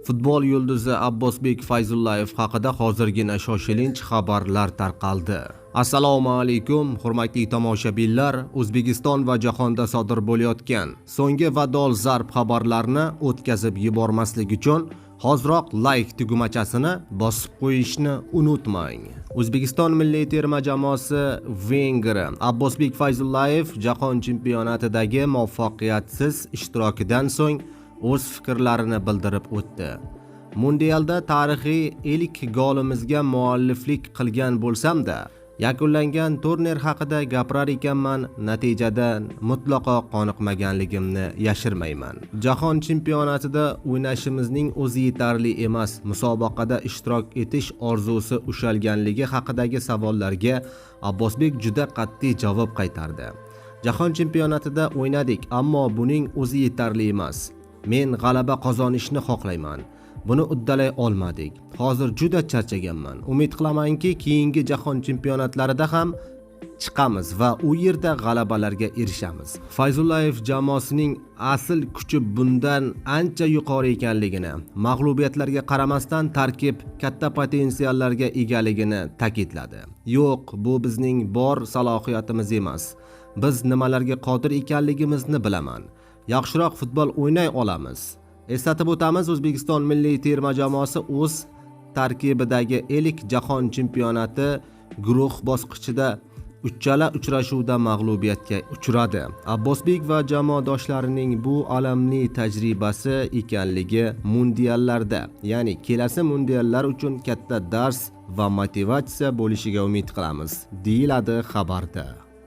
Futbol yulduzi Abbosbek Fayzullayev haqida hozirgina shoshilinch xabarlar tarqaldi. Assalomu alaykum, hurmatli tomoshabinlar. O'zbekiston va jahonda sodir bo'layotgan so'nggi va dolzarb xabarlarni o'tkazib yubormaslik uchun hoziroq like tugmachasini bosib qo'yishni unutmang. O'zbekiston milliy terma jamoasi vengri Abbosbek Fayzullayev jahon chempionatidagi muvaffaqiyatsiz ishtirokidan so'ng o'z fikrlarini bildirib o'tdi. Mundialda tarixiy ilk golimizga mualliflik qilgan bo'lsam-da, yakunlangan turnir haqida gapirar ekanman, natijada mutlaqo qoniqmaganligimni yashirmayman. Jahon chempionatida o'ynashimizning o'zi yetarli emas, musobaqada ishtirok etish orzusi ushalganligi haqidagi savollarga Abbosbek juda qat'iy javob qaytardi. Jahon chempionatida o'ynadik, ammo buning o'zi yetarli emas. Men g'alaba qozonishni xohlayman. Buni uddalay olmadik. Hozir juda charchaganman. Umid qilamanki, keyingi jahon chempionatlarida ham chiqamiz va u yerda g'alabalarga erishamiz. Fayzullayev jamoasining asl kuchi bundan ancha yuqori ekanligini, mag'lubiyatlarga qaramasdan tarkib katta potensiallarga egaligini ta'kidladi. Yo'q, bu bizning bor salohiyatimiz emas. Biz nimalarga qodir ekanligimizni bilaman. Yaxshiroq futbol o'ynay olamiz. Eslatib o'tamiz, O'zbekiston milliy terma jamoasi o'z tarkibidagi ilk jahon chempionati guruh bosqichida uchala uchrashuvda mag'lubiyatga uchradi. Abbosbek va jamoadoshlarining bu alamli tajribasi ekanligi mundiallarda, ya'ni kelasi mundiallar uchun katta dars va motivatsiya bo'lishiga umid qilamiz, deyiladi xabarda.